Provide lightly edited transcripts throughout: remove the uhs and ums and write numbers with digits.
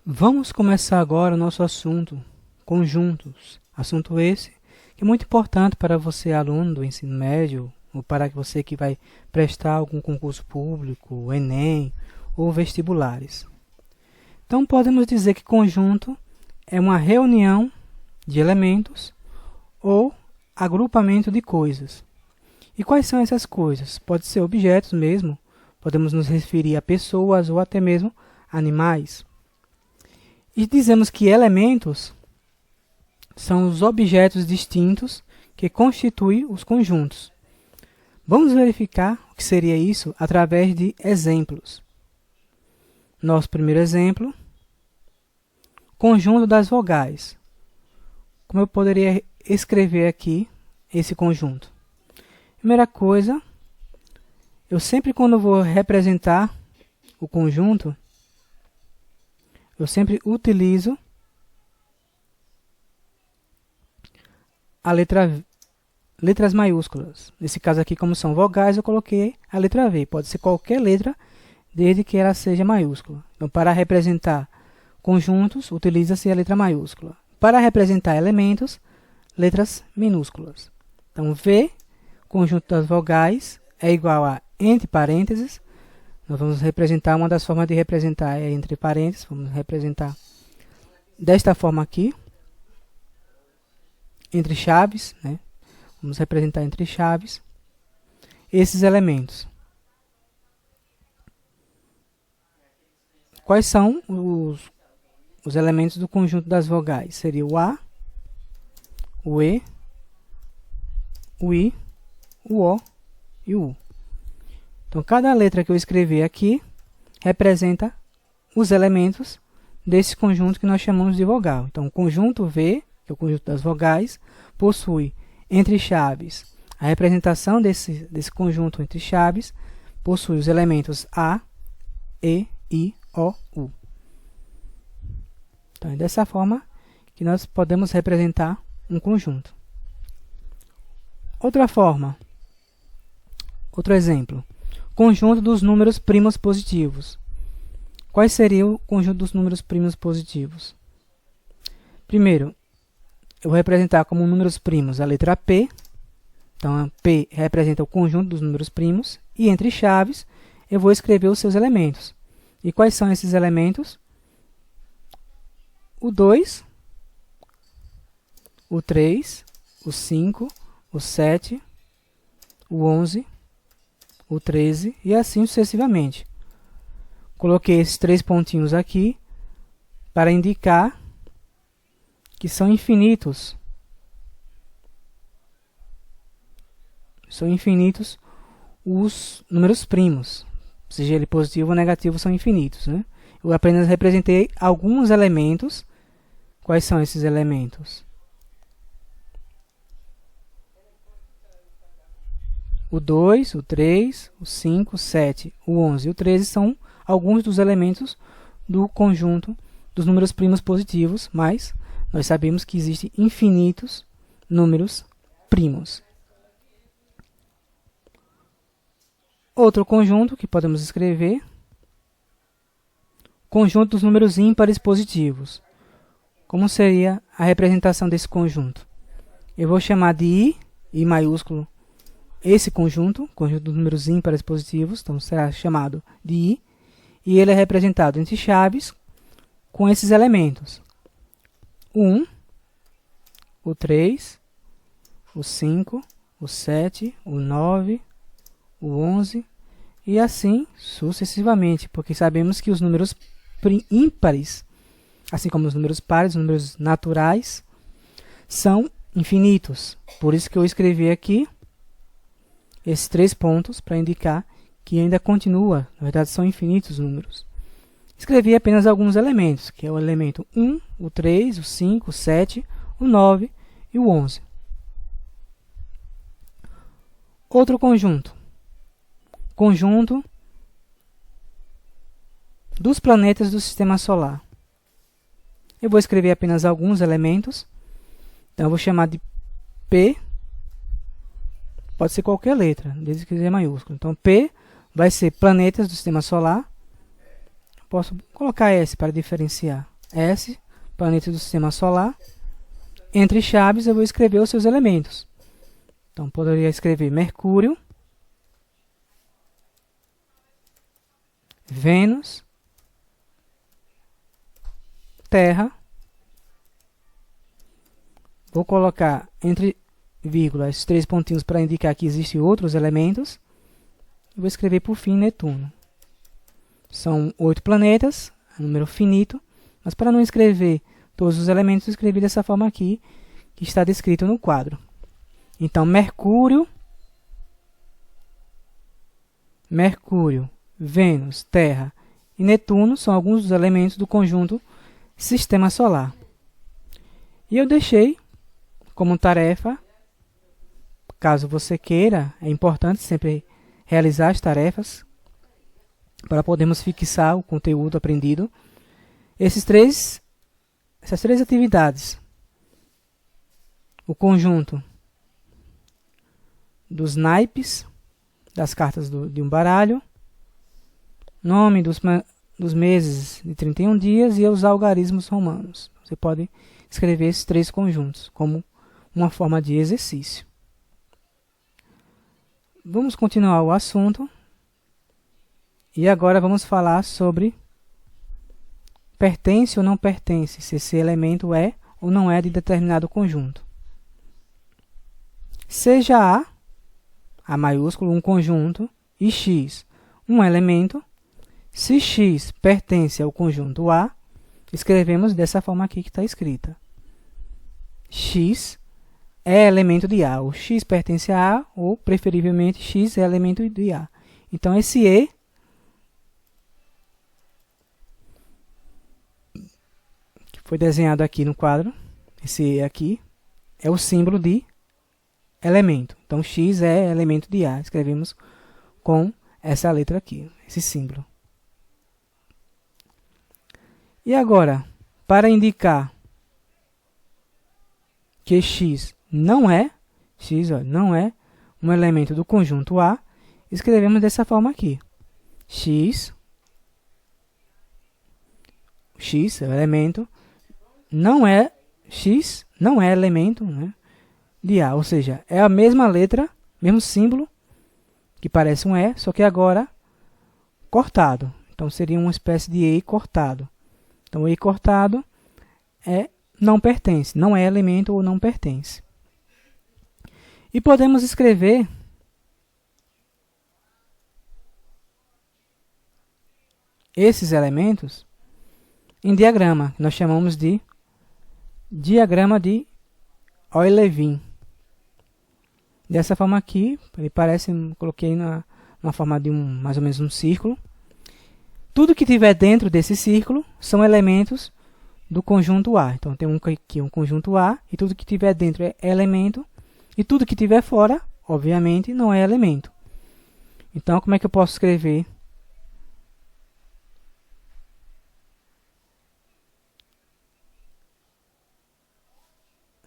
Vamos começar agora o nosso assunto, conjuntos. Assunto esse que é muito importante para você, aluno do ensino médio, ou para você que vai prestar algum concurso público, Enem ou vestibulares. Então, podemos dizer que conjunto é uma reunião de elementos ou agrupamento de coisas. E quais são essas coisas? Pode ser objetos mesmo, podemos nos referir a pessoas ou até mesmo animais. E dizemos que elementos são os objetos distintos que constituem os conjuntos. Vamos verificar o que seria isso através de exemplos. Nosso primeiro exemplo, conjunto das vogais. Como eu poderia escrever aqui esse conjunto? Primeira coisa, eu sempre quando vou representar o conjunto, eu sempre utilizo a letras maiúsculas. Nesse caso aqui, como são vogais, eu coloquei a letra V. Pode ser qualquer letra, desde que ela seja maiúscula. Então, para representar conjuntos, utiliza-se a letra maiúscula. Para representar elementos, letras minúsculas. Então, V, conjunto das vogais, é igual a, entre parênteses, nós vamos representar, uma das formas de representar é entre parênteses, vamos representar desta forma aqui, entre chaves, né? Vamos representar entre chaves esses elementos. Quais são os elementos do conjunto das vogais? Seria o A, o E, o I, o O e o U. Então, cada letra que eu escrever aqui representa os elementos desse conjunto que nós chamamos de vogal. Então, o conjunto V, que é o conjunto das vogais, possui entre chaves a representação desse conjunto entre chaves, possui os elementos A, E, I, O, U. Então, é dessa forma que nós podemos representar um conjunto. Outra forma, outro exemplo. Conjunto dos números primos positivos. Quais seriam o conjunto dos números primos positivos? Primeiro, eu vou representar como números primos a letra P. Então, a P representa o conjunto dos números primos. E entre chaves, eu vou escrever os seus elementos. E quais são esses elementos? O 2, o 3, o 5, o 7, o 11, o 13 e assim sucessivamente. Coloquei esses 3 pontinhos aqui para indicar que são infinitos. São infinitos os números primos. Seja ele positivo ou negativo, são infinitos, né? Eu apenas representei alguns elementos. Quais são esses elementos? O 2, o 3, o 5, o 7, o 11 e o 13 são alguns dos elementos do conjunto dos números primos positivos, mas nós sabemos que existem infinitos números primos. Outro conjunto que podemos escrever, conjunto dos números ímpares positivos. Como seria a representação desse conjunto? Eu vou chamar de I maiúsculo, esse conjunto dos números ímpares positivos, então será chamado de I, e ele é representado entre chaves com esses elementos. O 1, o 3, o 5, o 7, o 9, o 11 e assim sucessivamente, porque sabemos que os números ímpares, assim como os números pares, os números naturais, são infinitos. Por isso que eu escrevi aqui esses 3 pontos para indicar que ainda continua, na verdade são infinitos os números. Escrevi apenas alguns elementos, que é o elemento 1, o 3, o 5, o 7, o 9 e o 11. Outro conjunto. Conjunto dos planetas do Sistema Solar. Eu vou escrever apenas alguns elementos. Então, eu vou chamar de P. Pode ser qualquer letra, desde que seja maiúsculo. Então, P vai ser planetas do Sistema Solar. Posso colocar S para diferenciar. S, planeta do sistema solar. Entre chaves eu vou escrever os seus elementos. Então poderia escrever Mercúrio, Vênus, Terra. Vou colocar entre vírgulas 3 pontinhos para indicar que existem outros elementos. Vou escrever por fim Netuno. São 8 planetas, número finito, mas para não escrever todos os elementos, eu escrevi dessa forma aqui, que está descrito no quadro. Então, Mercúrio, Vênus, Terra e Netuno são alguns dos elementos do conjunto Sistema Solar. E eu deixei como tarefa, caso você queira, é importante sempre realizar as tarefas para podermos fixar o conteúdo aprendido. Essas três atividades. O conjunto dos naipes das cartas de um baralho, nome dos meses de 31 dias e os algarismos romanos. Você pode escrever esses 3 conjuntos como uma forma de exercício. Vamos continuar o assunto. E agora vamos falar sobre pertence ou não pertence, se esse elemento é ou não é de determinado conjunto. Seja A maiúsculo, um conjunto, e X, um elemento. Se X pertence ao conjunto A, escrevemos dessa forma aqui que está escrita. X é elemento de A. O X pertence a A, ou preferivelmente X é elemento de A. Então esse E que foi desenhado aqui no quadro, esse E aqui, é o símbolo de elemento. Então X é elemento de A. Escrevemos com essa letra aqui, esse símbolo. E agora, para indicar que X não é um elemento do conjunto A, escrevemos dessa forma aqui. X é o elemento, X não é elemento, né, de A, ou seja, é a mesma letra, mesmo símbolo, que parece um E, só que agora cortado. Então seria uma espécie de E cortado. Então o E cortado não pertence, não é elemento ou não pertence. E podemos escrever esses elementos em diagrama, que nós chamamos de diagrama de Euler-Levin. Dessa forma aqui, ele parece, coloquei na forma de mais ou menos um círculo. Tudo que tiver dentro desse círculo são elementos do conjunto A. Então tem aqui um conjunto A, e tudo que tiver dentro é elemento, e tudo que tiver fora, obviamente, não é elemento. Então como é que eu posso escrever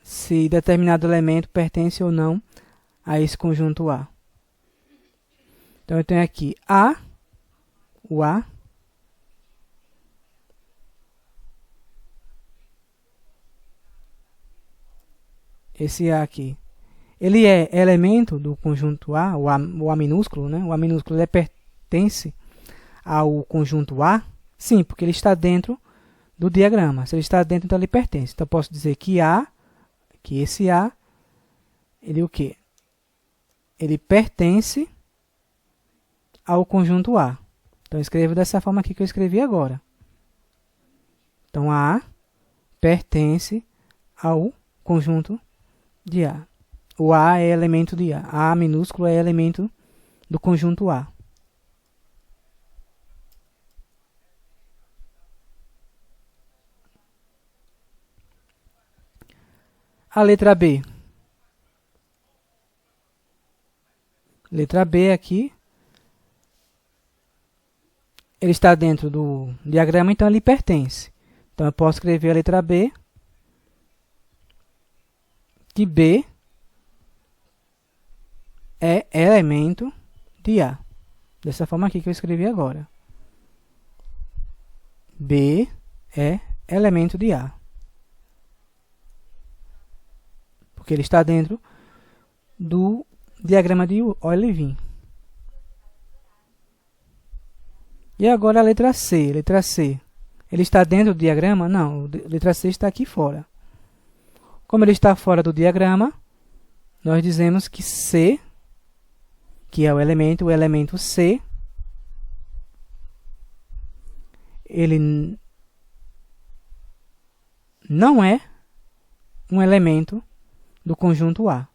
se determinado elemento pertence ou não a esse conjunto A? Então eu tenho aqui o A, esse A aqui, ele é elemento do conjunto A, o A minúsculo, né? O A minúsculo ele pertence ao conjunto A? Sim, porque ele está dentro do diagrama. Se ele está dentro, então ele pertence. Então eu posso dizer que esse A, ele o quê? Ele pertence ao conjunto A. Então eu escrevo dessa forma aqui que eu escrevi agora. Então A pertence ao conjunto de A. O A é elemento de A. A minúsculo é elemento do conjunto A. A letra B. Letra B aqui. Ele está dentro do diagrama, então ele pertence. Então eu posso escrever a letra B, que B é elemento de A. Dessa forma aqui que eu escrevi agora. B é elemento de A. Porque ele está dentro do diagrama de Olivin. E agora a letra C. Letra C. Ele está dentro do diagrama? Não, a letra C está aqui fora. Como ele está fora do diagrama, nós dizemos que C, que é o elemento C, ele não é um elemento do conjunto A.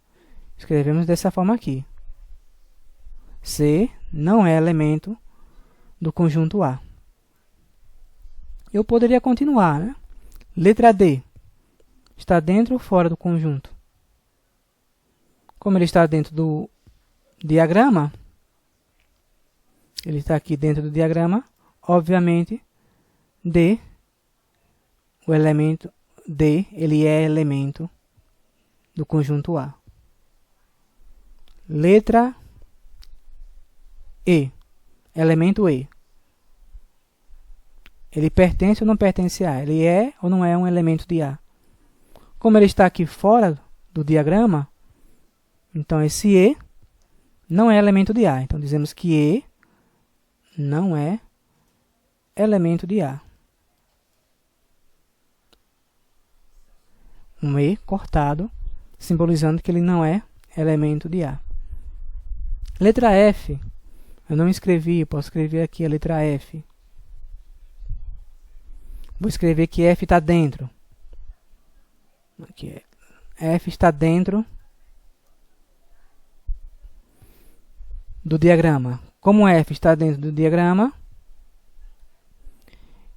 Escrevemos dessa forma aqui. C não é elemento do conjunto A. Eu poderia continuar, né? Letra D. Está dentro ou fora do conjunto? Como ele está dentro do diagrama, ele está aqui dentro do diagrama, obviamente, D, o elemento D, ele é elemento do conjunto A. Letra E, elemento E. Ele pertence ou não pertence a A? Ele é ou não é um elemento de A? Como ele está aqui fora do diagrama, então esse E não é elemento de A. Então dizemos que E não é elemento de A. Um E cortado, simbolizando que ele não é elemento de A. Letra F. Eu não escrevi, posso escrever aqui a letra F. Vou escrever que F está dentro. Aqui, F está dentro do diagrama. Como F está dentro do diagrama,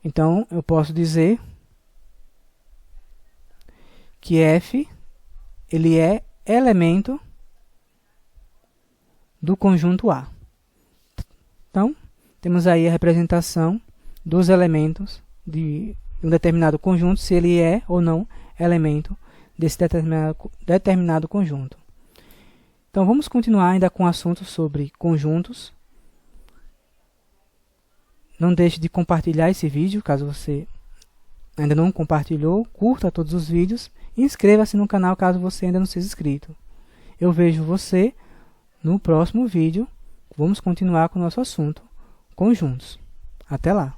então eu posso dizer que F ele é elemento do conjunto A. Então, temos aí a representação dos elementos de um determinado conjunto, se ele é ou não elemento desse determinado conjunto. Então, vamos continuar ainda com assuntos sobre conjuntos. Não deixe de compartilhar esse vídeo, caso você ainda não compartilhou. Curta todos os vídeos e inscreva-se no canal caso você ainda não seja inscrito. Eu vejo você no próximo vídeo. Vamos continuar com o nosso assunto, conjuntos. Até lá!